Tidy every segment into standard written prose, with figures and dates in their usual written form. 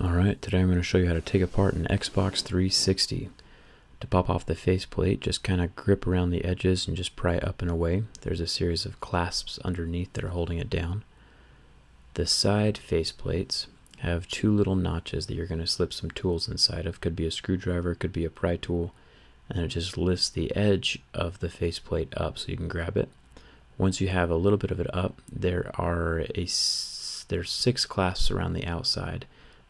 Alright, today I'm going to show you how to take apart an Xbox 360. To pop off the faceplate, just kind of grip around the edges and just pry it up and away. There's a series of clasps underneath that are holding it down. The side faceplates have two little notches that you're going to slip some tools inside of. Could be a screwdriver, could be a pry tool, and it just lifts the edge of the faceplate up so you can grab it. Once you have a little bit of it up, there's 6 clasps around the outside.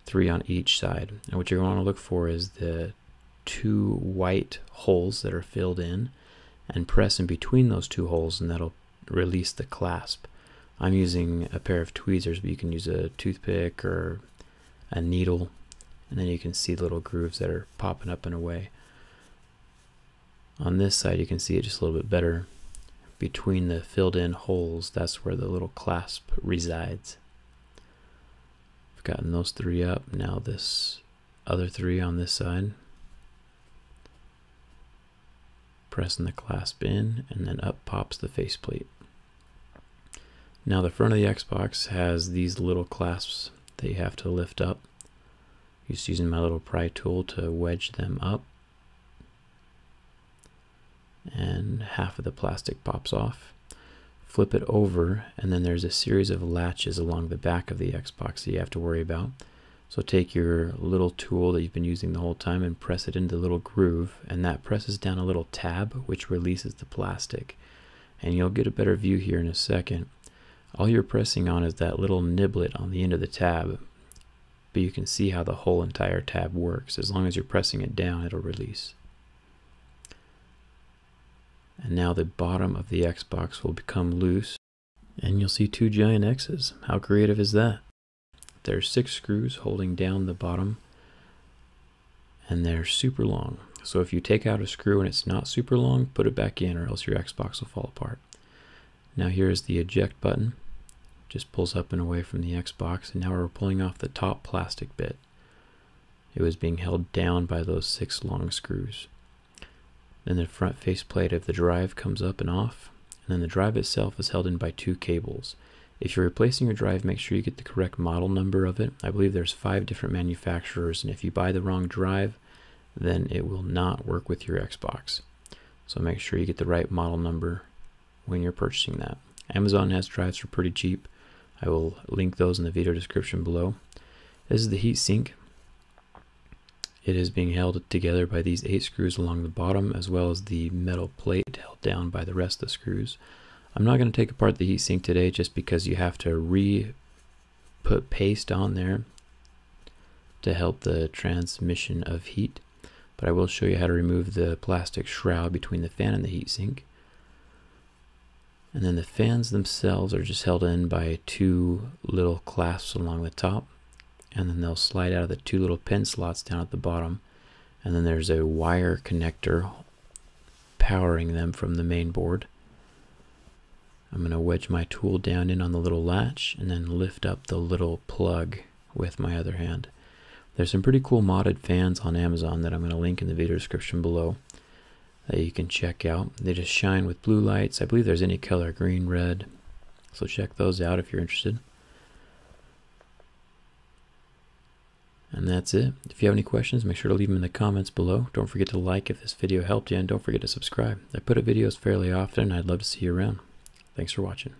3 on each side, and what you're going to look for is the 2 white holes that are filled in, and press in between those 2 holes and that'll release the clasp. I'm using a pair of tweezers, but you can use a toothpick or a needle, and then you can see the little grooves that are popping up and away. On this side you can see it just a little bit better. Between the filled in holes, that's where the little clasp resides. Gotten those 3 up. Now this other 3 on this side. Pressing the clasp in, and then up pops the faceplate. Now the front of the Xbox has these little clasps that you have to lift up. Just using my little pry tool to wedge them up, and half of the plastic pops off. Flip it over, and then there's a series of latches along the back of the Xbox that you have to worry about. So take your little tool that you've been using the whole time and press it into the little groove, and that presses down a little tab which releases the plastic. And you'll get a better view here in a second. All you're pressing on is that little niblet on the end of the tab, but you can see how the whole entire tab works. As long as you're pressing it down, it'll release. And now the bottom of the Xbox will become loose, and you'll see 2 giant X's. How creative is that? There's 6 screws holding down the bottom, and they're super long. So if you take out a screw and it's not super long, put it back in, or else your Xbox will fall apart. Now here's the eject button. Just pulls up and away from the Xbox, and now we're pulling off the top plastic bit. It was being held down by those 6 long screws. Then the front faceplate of the drive comes up and off, and then the drive itself is held in by 2 cables. If you're replacing your drive, make sure you get the correct model number of it. I believe there's 5 different manufacturers, and if you buy the wrong drive, then it will not work with your Xbox. So make sure you get the right model number when you're purchasing that. Amazon has drives for pretty cheap. I will link those in the video description below. This is the heat sink. It is being held together by these 8 screws along the bottom, as well as the metal plate held down by the rest of the screws. I'm not going to take apart the heatsink today just because you have to put paste on there to help the transmission of heat. But I will show you how to remove the plastic shroud between the fan and the heatsink. And then the fans themselves are just held in by 2 little clasps along the top. And then they'll slide out of the 2 little pin slots down at the bottom, and then there's a wire connector powering them from the main board. I'm going to wedge my tool down in on the little latch and then lift up the little plug with my other hand. There's some pretty cool modded fans on Amazon that I'm going to link in the video description below that you can check out. They just shine with blue lights. I believe there's any color, green, red, so check those out if you're interested. And that's it. If you have any questions, make sure to leave them in the comments below. Don't forget to like if this video helped you, and don't forget to subscribe. I put up videos fairly often, and I'd love to see you around. Thanks for watching.